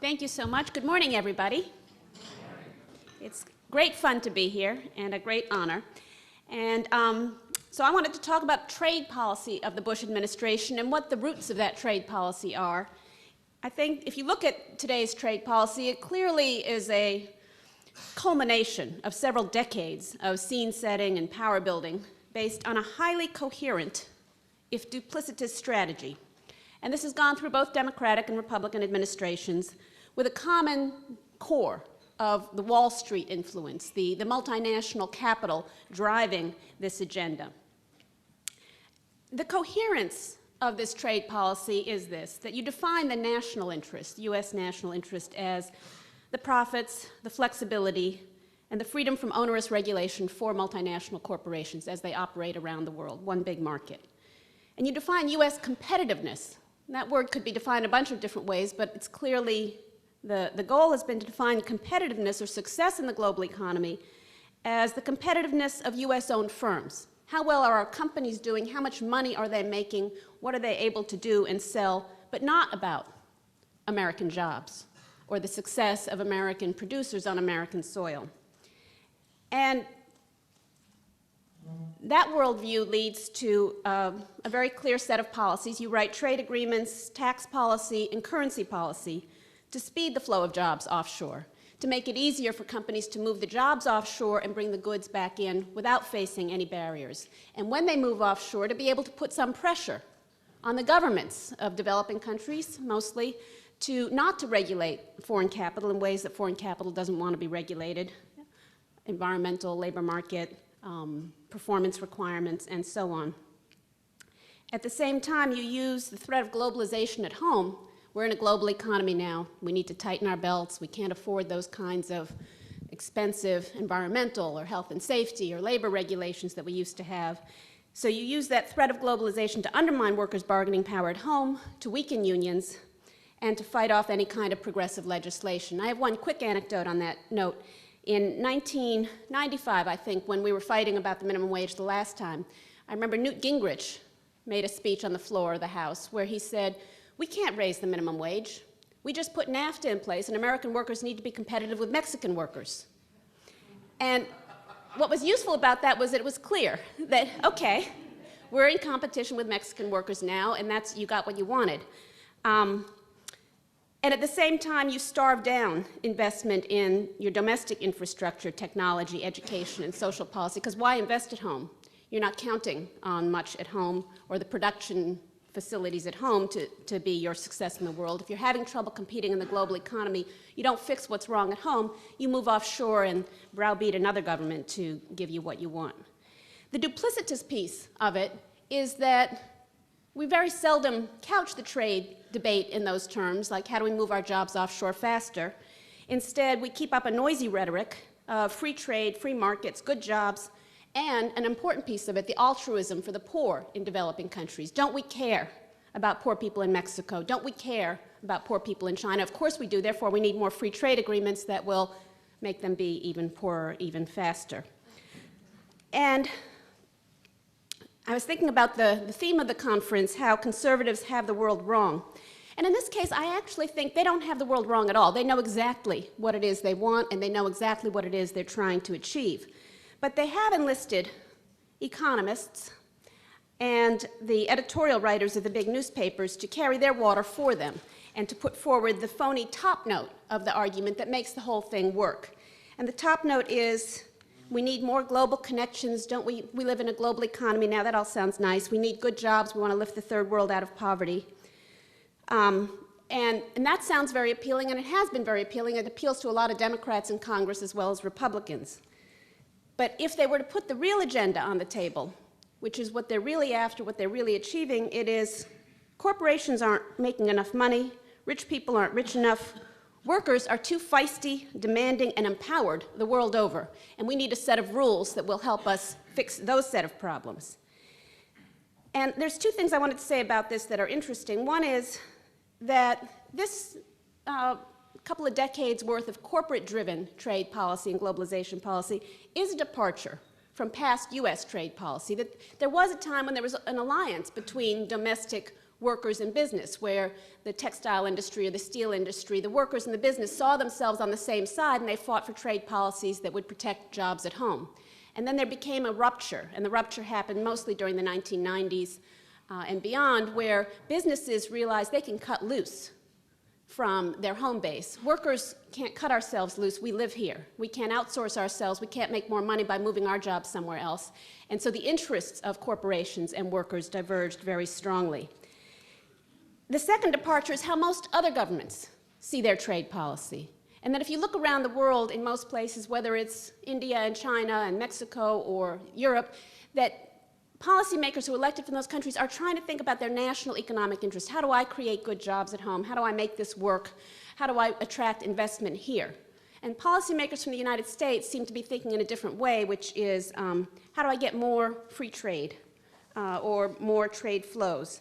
Thank you so much. Good morning, everybody. It's great fun to be here and a great honor. And so I wanted to talk about trade policy of the Bush administration and what the roots of that trade policy are. I think if you look at today's trade policy, it clearly is a culmination of several decades of scene setting and power building based on a highly coherent, if duplicitous, strategy. And this has gone through both Democratic and Republican administrations with a common core of the Wall Street influence, the multinational capital driving this agenda. The coherence of this trade policy is this, that you define the national interest, U.S. national interest, as the profits, the flexibility, and the freedom from onerous regulation for multinational corporations as they operate around the world, one big market. And you define U.S. competitiveness. And that word could be defined a bunch of different ways, but it's clearly the goal has been to define competitiveness or success in the global economy as the competitiveness of U.S.-owned firms. How well are our companies doing? How much money are they making? What are they able to do and sell? But not about American jobs or the success of American producers on American soil. And that worldview leads to a very clear set of policies. You write trade agreements, tax policy, and currency policy to speed the flow of jobs offshore, to make it easier for companies to move the jobs offshore and bring the goods back in without facing any barriers. And when they move offshore, to be able to put some pressure on the governments of developing countries, mostly, not to regulate foreign capital in ways that foreign capital doesn't want to be regulated, environmental, labor market, performance requirements, and so on. At the same time, you use the threat of globalization at home. We're in a global economy now. We need to tighten our belts. We can't afford those kinds of expensive environmental or health and safety or labor regulations that we used to have. So you use that threat of globalization to undermine workers' bargaining power at home, to weaken unions, and to fight off any kind of progressive legislation. I have one quick anecdote on that note. In 1995, I think, when we were fighting about the minimum wage the last time, I remember Newt Gingrich made a speech on the floor of the House where he said, "We can't raise the minimum wage. We just put NAFTA in place, and American workers need to be competitive with Mexican workers." And what was useful about that was that it was clear that, okay, we're in competition with Mexican workers now, and you got what you wanted. And at the same time, you starve down investment in your domestic infrastructure, technology, education, and social policy, because why invest at home? You're not counting on much at home or the production facilities at home to be your success in the world. If you're having trouble competing in the global economy, you don't fix what's wrong at home. You move offshore and browbeat another government to give you what you want. The duplicitous piece of it is that we very seldom couch the trade debate in those terms, like how do we move our jobs offshore faster. Instead, we keep up a noisy rhetoric of free trade, free markets, good jobs, and an important piece of it, the altruism for the poor in developing countries. Don't we care about poor people in Mexico? Don't we care about poor people in China? Of course we do. Therefore, we need more free trade agreements that will make them be even poorer, even faster. And I was thinking about the theme of the conference, how conservatives have the world wrong. And in this case, I actually think they don't have the world wrong at all. They know exactly what it is they want, and they know exactly what it is they're trying to achieve. But they have enlisted economists and the editorial writers of the big newspapers to carry their water for them and to put forward the phony top note of the argument that makes the whole thing work. And the top note is, we need more global connections, don't we? We live in a global economy now. That all sounds nice. We need good jobs. We want to lift the third world out of poverty. And that sounds very appealing, and it has been very appealing. It appeals to a lot of Democrats in Congress as well as Republicans. But if they were to put the real agenda on the table, which is what they're really after, what they're really achieving, it is corporations aren't making enough money, rich people aren't rich enough, workers are too feisty, demanding, and empowered the world over, and we need a set of rules that will help us fix those set of problems. And there's two things I wanted to say about this that are interesting. One is that this couple of decades worth of corporate-driven trade policy and globalization policy is a departure from past U.S. trade policy. That there was a time when there was an alliance between domestic workers in business, where the textile industry or the steel industry, the workers in the business saw themselves on the same side, and they fought for trade policies that would protect jobs at home. And then there became a rupture, and the rupture happened mostly during the 1990s and beyond, where businesses realized they can cut loose from their home base. Workers can't cut ourselves loose. We live here. We can't outsource ourselves. We can't make more money by moving our jobs somewhere else. And so the interests of corporations and workers diverged very strongly. The second departure is how most other governments see their trade policy. And that if you look around the world in most places, whether it's India and China and Mexico or Europe, that policymakers who are elected from those countries are trying to think about their national economic interests. How do I create good jobs at home? How do I make this work? How do I attract investment here? And policymakers from the United States seem to be thinking in a different way, which is, how do I get more free trade or more trade flows?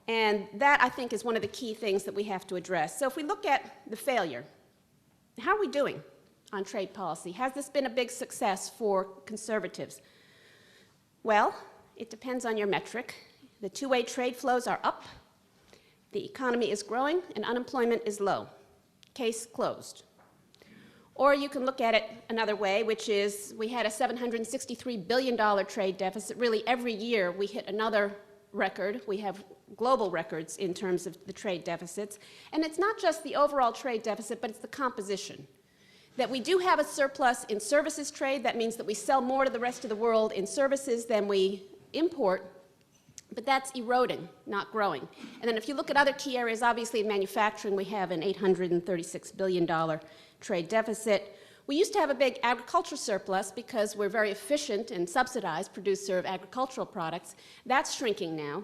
And that, I think, is one of the key things that we have to address. So if we look at the failure, how are we doing on trade policy? Has this been a big success for conservatives? Well, it depends on your metric. The two-way trade flows are up, the economy is growing, and unemployment is low. Case closed. Or you can look at it another way, which is we had a $763 billion trade deficit. Really, every year we hit another record. We have global records in terms of the trade deficits. And it's not just the overall trade deficit, but it's the composition. That we do have a surplus in services trade. That means that we sell more to the rest of the world in services than we import, but that's eroding, not growing. And then if you look at other key areas, obviously in manufacturing we have an $836 billion trade deficit. We used to have a big agriculture surplus because we're very efficient and subsidized producer of agricultural products. That's shrinking now.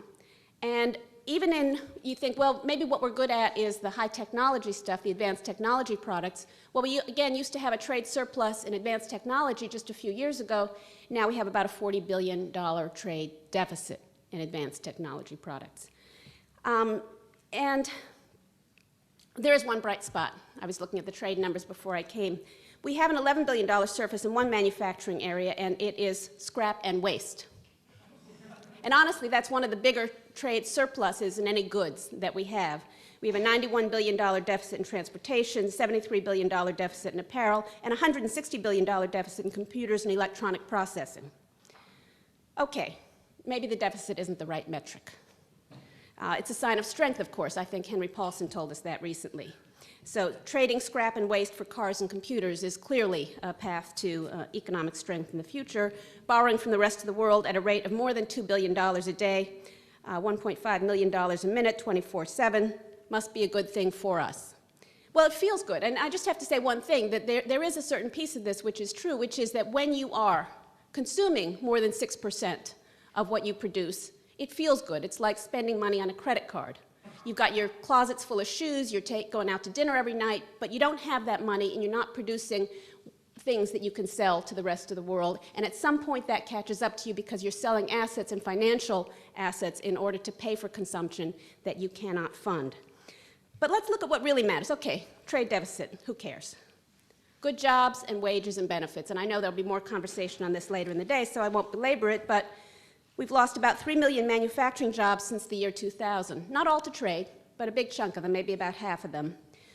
And even in, you think, well, maybe what we're good at is the high technology stuff, the advanced technology products. Well, we, again, used to have a trade surplus in advanced technology just a few years ago. Now we have about a $40 billion trade deficit in advanced technology products. And there is one bright spot. I was looking at the trade numbers before I came. We have an $11 billion surplus in one manufacturing area, and it is scrap and waste. And honestly, that's one of the bigger trade surpluses in any goods that we have. We have a $91 billion deficit in transportation, $73 billion deficit in apparel, and a $160 billion deficit in computers and electronic processing. Okay, maybe the deficit isn't the right metric. It's a sign of strength, of course. I think Henry Paulson told us that recently. So trading scrap and waste for cars and computers is clearly a path to economic strength in the future. Borrowing from the rest of the world at a rate of more than $2 billion a day, $1.5 million a minute, 24/7, must be a good thing for us. Well, it feels good. And I just have to say one thing, that there is a certain piece of this which is true, which is that when you are consuming more than 6% of what you produce, it feels good. It's like spending money on a credit card. You've got your closets full of shoes, you're going out to dinner every night, but you don't have that money and you're not producing things that you can sell to the rest of the world. And at some point that catches up to you because you're selling assets and financial assets in order to pay for consumption that you cannot fund. But let's look at what really matters. Okay, trade deficit, who cares? Good jobs and wages and benefits. And I know there'll be more conversation on this later in the day, so I won't belabor it, but we've lost about 3 million manufacturing jobs since the year 2000. Not all to trade, but a big chunk of them, maybe about half of them.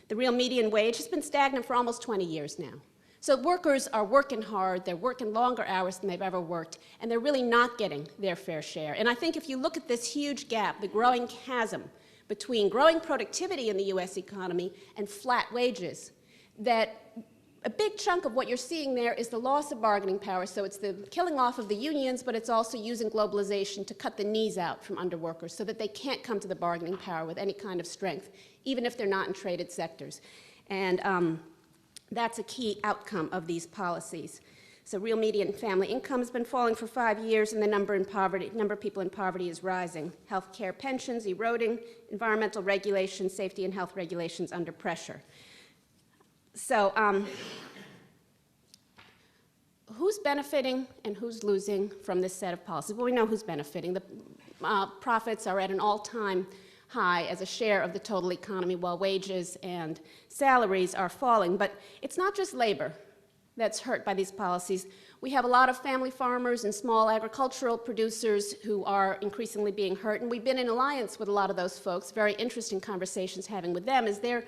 The real median wage has been stagnant for almost 20 years now. So workers are working hard, they're working longer hours than they've ever worked, and they're really not getting their fair share. And I think if you look at this huge gap, the growing chasm between growing productivity in the US economy and flat wages, that a big chunk of what you're seeing there is the loss of bargaining power. So it's the killing off of the unions, but it's also using globalization to cut the knees out from under workers so that they can't come to the bargaining power with any kind of strength, even if they're not in traded sectors. And that's a key outcome of these policies. So real median family income has been falling for 5 years, and the number of people in poverty is rising. Health care, pensions eroding, environmental regulations, safety and health regulations under pressure. So who's benefiting and who's losing from this set of policies? Well, we know who's benefiting. The profits are at an all-time high as a share of the total economy, while wages and salaries are falling. But it's not just labor that's hurt by these policies. We have a lot of family farmers and small agricultural producers who are increasingly being hurt, and we've been in alliance with a lot of those folks, very interesting conversations having with them as they're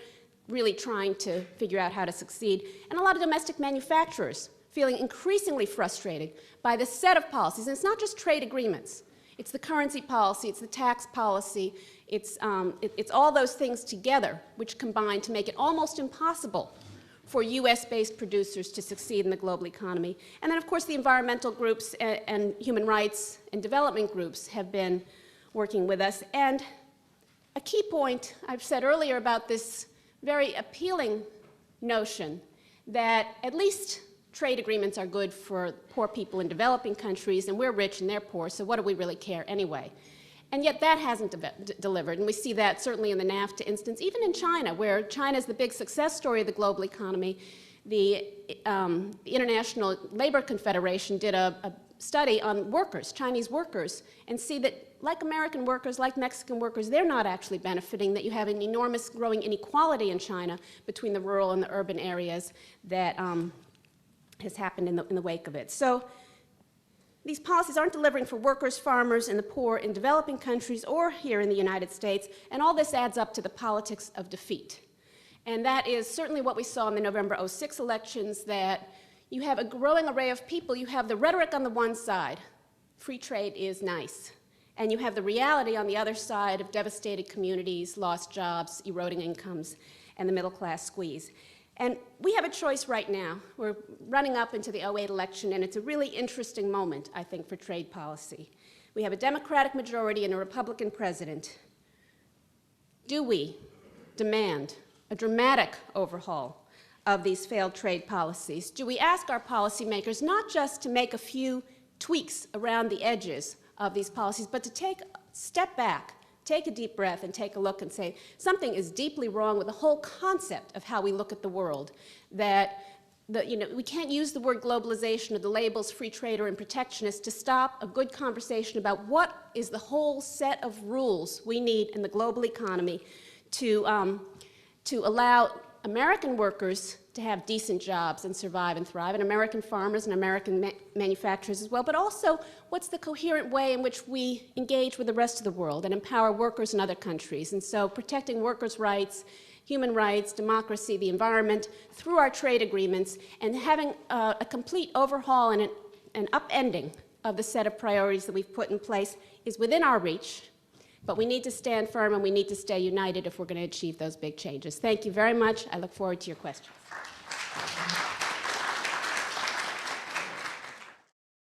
really trying to figure out how to succeed. And a lot of domestic manufacturers feeling increasingly frustrated by the set of policies. And it's not just trade agreements. It's the currency policy, it's the tax policy, it's all those things together which combine to make it almost impossible for US-based producers to succeed in the global economy. And then, of course, the environmental groups and human rights and development groups have been working with us. And a key point I've said earlier about this very appealing notion that at least trade agreements are good for poor people in developing countries, and we're rich and they're poor, so what do we really care anyway? And yet that hasn't delivered, and we see that certainly in the NAFTA instance, even in China, where China is the big success story of the global economy. The International Labor Confederation did a study on workers, Chinese workers, and see that like American workers, like Mexican workers, they're not actually benefiting, that you have an enormous growing inequality in China between the rural and the urban areas that has happened in the wake of it. So these policies aren't delivering for workers, farmers, and the poor in developing countries or here in the United States, and all this adds up to the politics of defeat. And that is certainly what we saw in the November '06 elections, that you have a growing array of people. You have the rhetoric on the one side, free trade is nice, and you have the reality on the other side of devastated communities, lost jobs, eroding incomes, and the middle class squeeze. And we have a choice right now. We're running up into the '08 election, and it's a really interesting moment, I think, for trade policy. We have a Democratic majority and a Republican president. Do we demand a dramatic overhaul of these failed trade policies? Do we ask our policymakers not just to make a few tweaks around the edges of these policies, but to take a step back, take a deep breath, and take a look and say, something is deeply wrong with the whole concept of how we look at the world, that we can't use the word globalization or the labels free trader and protectionist to stop a good conversation about what is the whole set of rules we need in the global economy to allow American workers to have decent jobs and survive and thrive, and American farmers and American manufacturers as well, but also what's the coherent way in which we engage with the rest of the world and empower workers in other countries. And so protecting workers' rights, human rights, democracy, the environment through our trade agreements, and having a complete overhaul and an upending of the set of priorities that we've put in place is within our reach. But we need to stand firm and we need to stay united if we're going to achieve those big changes. Thank you very much. I look forward to your questions.